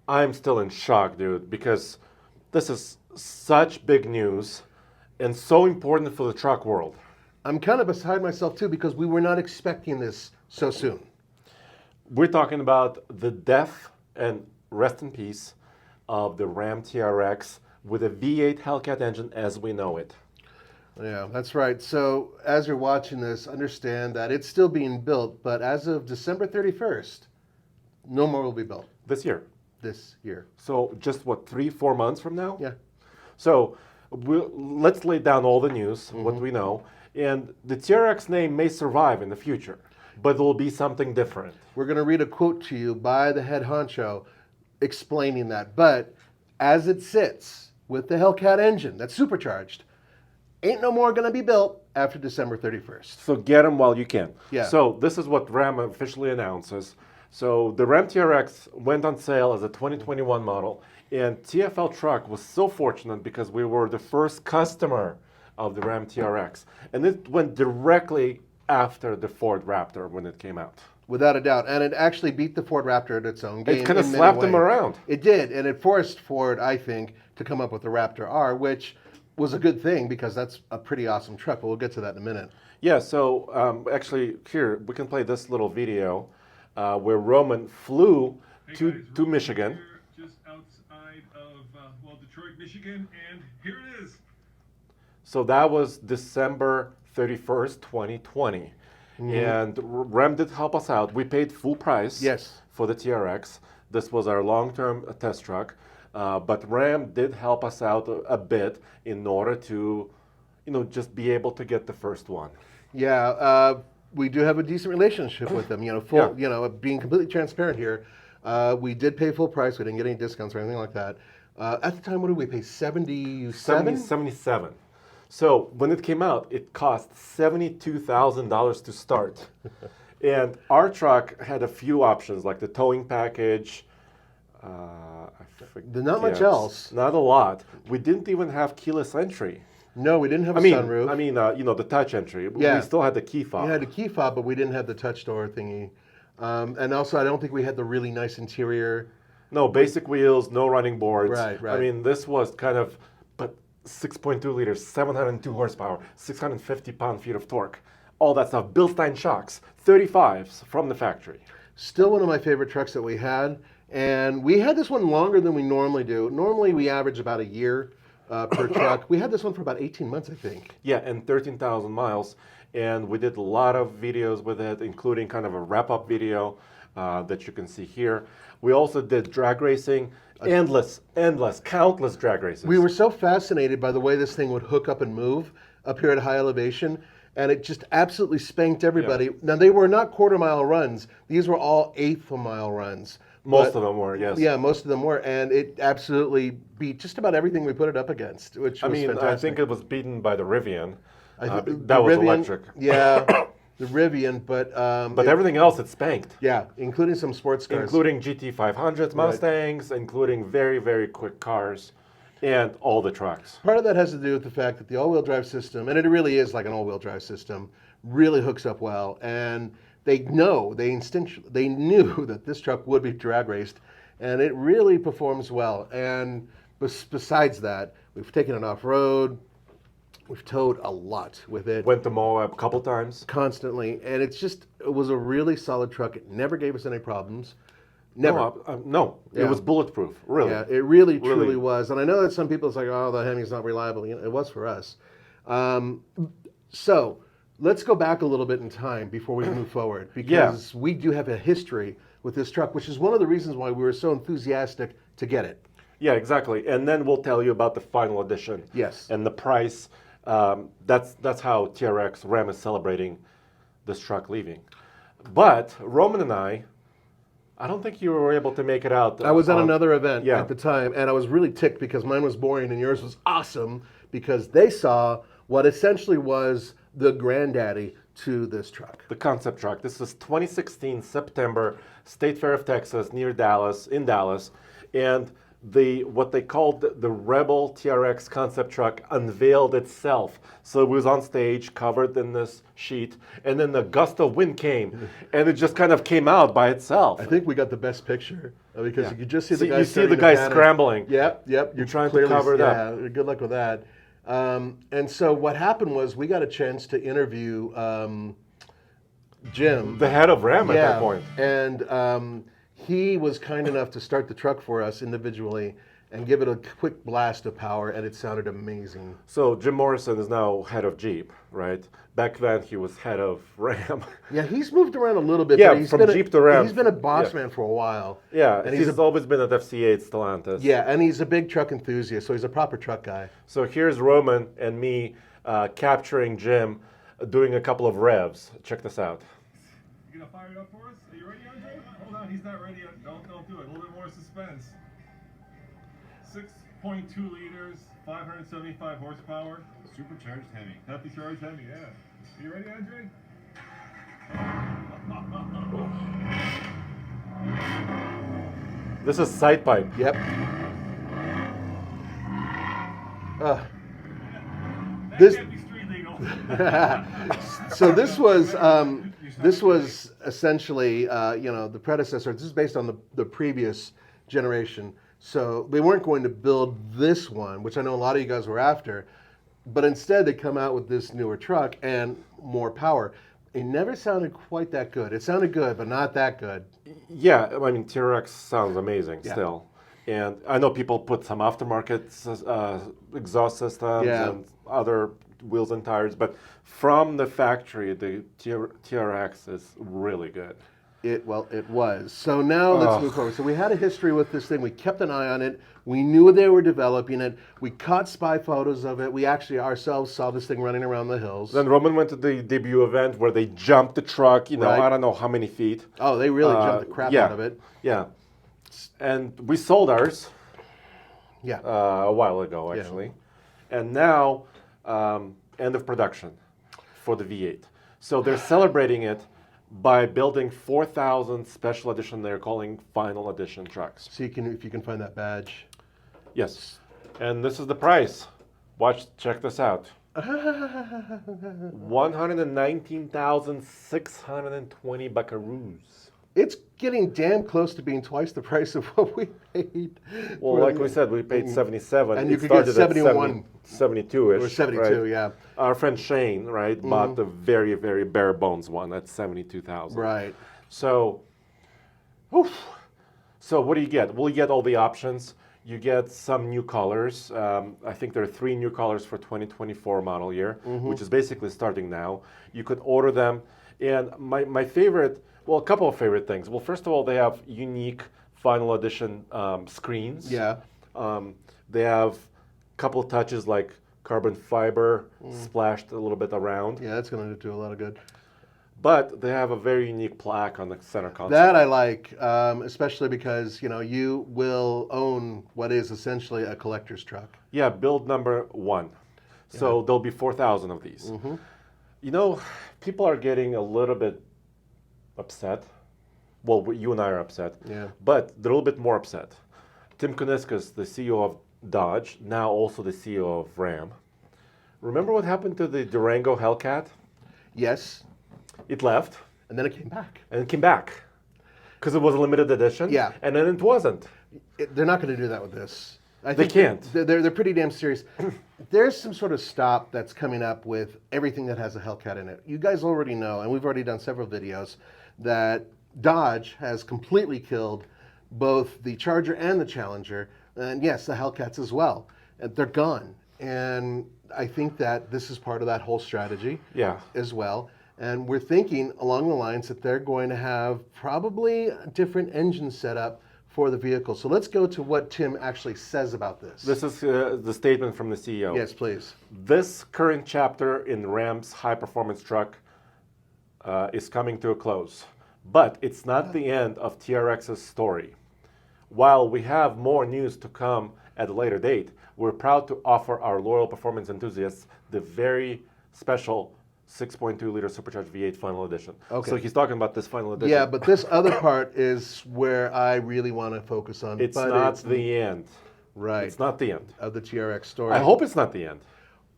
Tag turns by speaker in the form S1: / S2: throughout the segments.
S1: I'm still in shock, dude, because this is such big news and so important for the truck world.
S2: I'm kind of beside myself too because we were not expecting this so soon.
S1: We're talking about the death and rest in peace of the Ram TRX with a V8 Hellcat engine as we know it.
S2: Yeah, that's right. So as you're watching this, understand that it's still being built, but as of December 31st, no more will be built
S1: This year.
S2: this year.
S1: So just what, 3-4 months from now?
S2: Yeah.
S1: So let's lay down all the news, what we know, and the TRX name may survive in the future, but it will be something different.
S2: We're going to read a quote to you by the head honcho explaining that. But as it sits with the Hellcat engine that's supercharged, ain't no more going to be built after December 31st.
S1: So get them while you can.
S2: Yeah.
S1: So this is what Ram officially announces. So the Ram TRX went on sale as a 2021 model, and TFL Truck was so fortunate because we were the first customer of the Ram TRX, and it went directly after the Ford Raptor when it came out.
S2: Without a doubt. And it actually beat the Ford Raptor at its own game.
S1: It kind of
S2: in many
S1: slapped them
S2: ways.
S1: around.
S2: It did. And it forced Ford, I think, to come up with the Raptor R, which was a good thing because that's a pretty awesome truck. But we'll get to that in a minute.
S1: Yeah, so actually, here, we can play this little video where Roman flew to Michigan.
S3: Just outside of Detroit, Michigan, and here it is.
S1: So that was December 31st, 2020. And Ram did help us out. We paid full price
S2: Yes.
S1: for the TRX. This was our long-term test truck. But Ram did help us out a bit in order to, just be able to get the first one.
S2: Yeah, we do have a decent relationship with them. Being completely transparent here, we did pay full price. We didn't get any discounts or anything like that. At the time, what did we pay? 77?
S1: 77. So when it came out, it cost $72,000 to start. And our truck had a few options, like the towing package. I forget.
S2: Not much else.
S1: Not a lot. We didn't even have keyless entry.
S2: No, we didn't have a sunroof.
S1: The touch entry.
S2: Yeah.
S1: We still had the key fob.
S2: We had a key fob, but we didn't have the touch door thingy. And also, I don't think we had the really nice interior.
S1: No, basic wheels, no running boards.
S2: Right.
S1: I mean, this was kind of, but 6.2 liters, 702 horsepower, 650 pound-feet of torque. All that stuff. Bilstein shocks, 35s from the factory.
S2: Still one of my favorite trucks that we had. And we had this one longer than we normally do. Normally, we average about a year per truck. We had this one for about 18 months, I think.
S1: Yeah, and 13,000 miles. And we did a lot of videos with it, including kind of a wrap-up video that you can see here. We also did drag racing, endless, countless drag races.
S2: We were so fascinated by the way this thing would hook up and move up here at high elevation, and it just absolutely spanked everybody.
S1: Yeah.
S2: Now, they were not quarter-mile runs. These were all eighth-of-mile runs.
S1: Most of them were, yes.
S2: Yeah, most of them were, and it absolutely beat just about everything we put it up against, which was fantastic.
S1: I think it was beaten by the Rivian. That
S2: The
S1: was
S2: Rivian,
S1: electric.
S2: Yeah, the Rivian, but
S1: everything else, it spanked.
S2: yeah, including some sports cars.
S1: Including GT500s, Mustangs, including very, very quick cars, and all the trucks.
S2: Part of that has to do with the fact that the all-wheel drive system, and it really is like an all-wheel drive system, really hooks up well. And they knew that this truck would be drag raced, and it really performs well. And besides that, we've taken it off-road. We've towed a lot with it.
S1: Went to Moab a couple times.
S2: Constantly. And it was a really solid truck. It never gave us any problems. Never.
S1: No,
S2: Yeah.
S1: It was bulletproof, really.
S2: Yeah, it really, truly was. And I know that some people it's like, oh, the Hemi's not reliable. It was for us. So let's go back a little bit in time before we move forward, because we do have a history with this truck, which is one of the reasons why we were so enthusiastic to get it.
S1: Yeah, exactly. And then we'll tell you about the final edition.
S2: Yes.
S1: And the price. That's how TRX Ram is celebrating this truck leaving. But Roman and I don't think you were able to make it out.
S2: I was at another event
S1: yeah.
S2: at the time, and I was really ticked because mine was boring and yours was awesome, because they saw what essentially was the granddaddy to this truck.
S1: The concept truck. This is 2016 September, State Fair of Texas, in Dallas. And what they called the Rebel TRX concept truck unveiled itself. So it was on stage, covered in this sheet, and then a gust of wind came, and it just kind of came out by itself.
S2: I think we got the best picture because
S1: Yeah.
S2: you could just see the
S1: See-
S2: guy.
S1: you see
S2: starting
S1: the
S2: to
S1: guy
S2: panic.
S1: scrambling.
S2: Yep.
S1: You're trying to
S2: clearly-
S1: cover it up.
S2: Yeah, good luck with that. And so what happened was we got a chance to interview Jim,
S1: The head of Ram at that point.
S2: and he was kind enough to start the truck for us individually and give it a quick blast of power, and it sounded amazing.
S1: So Jim Morrison is now head of Jeep, right? Back then he was head of Ram.
S2: Yeah, he's moved around a little bit.
S1: Yeah,
S2: but he's
S1: from
S2: been
S1: Jeep to Ram.
S2: He's been a boss
S1: Yeah.
S2: man for a while.
S1: Yeah,
S2: and
S1: he's always been at FCA at Stellantis.
S2: Yeah, and he's a big truck enthusiast, so he's a proper truck guy.
S1: So here's Roman and me capturing Jim doing a couple of revs. Check this out.
S3: You gonna fire it up for us? Are you ready, Andre? Hold on, he's not ready yet. Don't do it. A little bit more suspense. 6.2 liters, 575 horsepower.
S4: Supercharged Hemi.
S3: Happy charge heavy, yeah. Are you ready, Andre?
S1: This is side pipe.
S2: Yep.
S3: That
S2: This-
S3: can't be street legal.
S2: So this was essentially the predecessor. This is based on the previous generation. So they weren't going to build this one, which I know a lot of you guys were after, but instead they come out with this newer truck and more power. It never sounded quite that good. It sounded good, but not that good.
S1: Yeah, I mean TRX sounds amazing
S2: Yeah.
S1: still, and I know people put some aftermarket exhaust systems
S2: Yeah.
S1: and other wheels and tires, but from the factory, the TRX is really good.
S2: It was. So now let's move forward. So we had a history with this thing. We kept an eye on it. We knew they were developing it. We caught spy photos of it. We actually ourselves saw this thing running around the hills.
S1: Then Roman went to the debut event where they jumped the truck.
S2: Right.
S1: I don't know how many feet.
S2: Oh, they really jumped the crap
S1: yeah.
S2: out of it.
S1: Yeah, and we sold ours
S2: Yeah.
S1: a while ago actually, and now end of production for the V8. So they're celebrating it by building 4,000 special edition. They're calling final edition trucks.
S2: See if you can find that badge.
S1: Yes, and this is the price. Check this out. 119,620 buckaroos.
S2: It's getting damn close to being twice the price of what we paid.
S1: Well,
S2: for
S1: like
S2: the-
S1: we said, we paid 77.
S2: And you
S1: It
S2: could get
S1: started at
S2: 71.
S1: 72-ish.
S2: Or 72,
S1: right?
S2: yeah.
S1: Our friend Shane, right, bought the very, very bare bones one at 72,000.
S2: Right.
S1: So, oof. So what do you get? Well, you get all the options. You get some new colors. I think there are 3 new colors for 2024 model year, which is basically starting now. You could order them. And my favorite, well, a couple of favorite things. Well, first of all, they have unique final edition screens.
S2: Yeah.
S1: They have a couple of touches like carbon fiber splashed a little bit around.
S2: Yeah, that's going to do a lot of good.
S1: But they have a very unique plaque on the center console.
S2: That I like, especially because you will own what is essentially a collector's truck.
S1: Yeah, build number 1. So there'll be 4,000 of these. People are getting a little bit upset. Well, you and I are upset.
S2: Yeah.
S1: But they're a little bit more upset. Tim Kuniskis, the CEO of Dodge, now also the CEO of Ram. Remember what happened to the Durango Hellcat?
S2: Yes,
S1: It left
S2: and then it came back.
S1: and it came back because it was a limited edition.
S2: Yeah.
S1: And then it wasn't.
S2: They're not going to do that with this. I
S1: They
S2: think
S1: can't.
S2: They're pretty damn serious. There's some sort of stop that's coming up with everything that has a Hellcat in it. You guys already know, and we've already done several videos, that Dodge has completely killed both the Charger and the Challenger, and yes, the Hellcats as well. And they're gone. And I think that this is part of that whole strategy
S1: Yeah.
S2: as well. And we're thinking along the lines that they're going to have probably a different engine setup for the vehicle. So let's go to what Tim actually says about this.
S1: This is the statement from the CEO.
S2: Yes, please.
S1: This current chapter in Ram's high-performance truck is coming to a close. But it's not the end of TRX's story. While we have more news to come at a later date, we're proud to offer our loyal performance enthusiasts the very special 6.2 liter supercharged V8 final edition.
S2: Okay.
S1: So he's talking about this final edition.
S2: Yeah, but this other part is where I really want to focus on.
S1: It's
S2: but
S1: not the end.
S2: right
S1: It's not the end.
S2: of the TRX story.
S1: I hope it's not the end.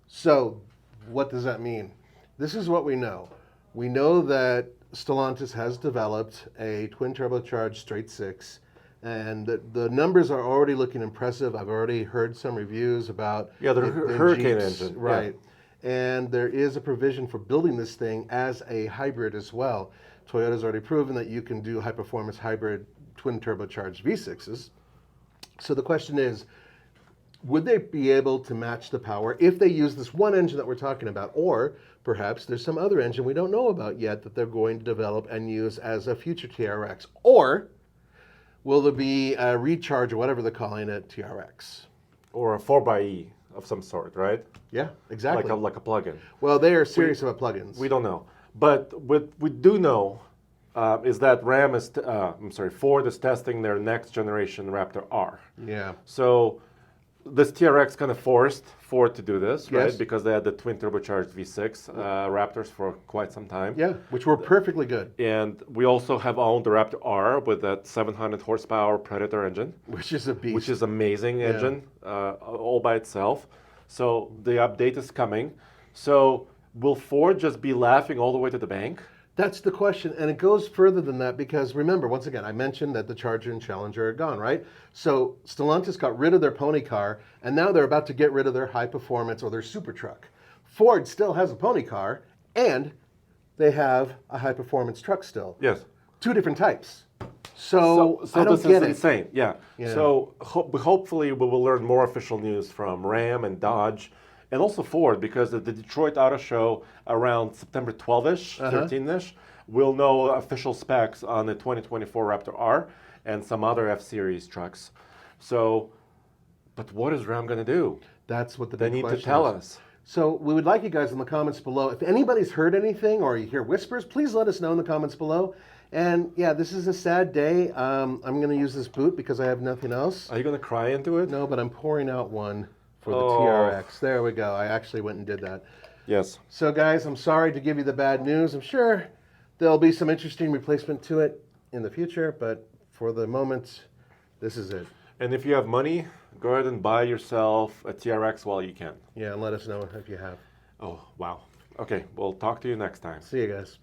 S2: So, what does that mean? This is what we know. We know that Stellantis has developed a twin turbocharged straight six, and the numbers are already looking impressive. I've already heard some reviews about
S1: Yeah, the Hurricane
S2: Jeeps,
S1: engine.
S2: right?
S1: Yeah.
S2: And there is a provision for building this thing as a hybrid as well. Toyota's already proven that you can do high performance hybrid twin turbocharged V6s. So the question is, would they be able to match the power if they use this one engine that we're talking about? Or perhaps there's some other engine we don't know about yet that they're going to develop and use as a future TRX. Or will there be a recharge or whatever they're calling it, TRX?
S1: Or a 4xe of some sort, right?
S2: Yeah, exactly.
S1: Like a plug-in.
S2: Well, they are serious about plugins.
S1: We don't know. But what we do know is that Ford is testing their next generation Raptor R.
S2: Yeah.
S1: So this TRX kind of forced Ford to do this, right?
S2: Yes.
S1: Because they had the twin turbocharged V6 Raptors for quite some time.
S2: Yeah, which were perfectly good.
S1: And we also have owned the Raptor R with that 700 horsepower Predator engine,
S2: Which is a beast.
S1: which is amazing engine all by itself. So the update is coming. So will Ford just be laughing all the way to the bank?
S2: That's the question, and it goes further than that because remember, once again, I mentioned that the Charger and Challenger are gone, right? So Stellantis got rid of their pony car, and now they're about to get rid of their high performance or their super truck. Ford still has a pony car, and they have a high performance truck still.
S1: Yes.
S2: Two different types. So I don't
S1: this
S2: get
S1: is
S2: it.
S1: insane. Yeah.
S2: Yeah.
S1: So hopefully we will learn more official news from Ram and Dodge, and also Ford, because at the Detroit Auto Show around September 12ish, 13ish, we'll know official specs on the 2024 Raptor R and some other F-Series trucks. So, but what is Ram going to do?
S2: That's what the
S1: They
S2: big
S1: need to
S2: question
S1: tell
S2: is.
S1: us.
S2: So we would like you guys in the comments below. If anybody's heard anything or you hear whispers, please let us know in the comments below. And yeah, this is a sad day. I'm going to use this boot because I have nothing else.
S1: Are you going to cry into it?
S2: No, but I'm pouring out one for the
S1: Oh.
S2: TRX. There we go. I actually went and did that.
S1: Yes.
S2: So guys, I'm sorry to give you the bad news. I'm sure there'll be some interesting replacement to it in the future, but for the moment, this is it.
S1: And if you have money, go ahead and buy yourself a TRX while you can.
S2: Yeah, and let us know if you have.
S1: Oh, wow. Okay, we'll talk to you next time.
S2: See you guys.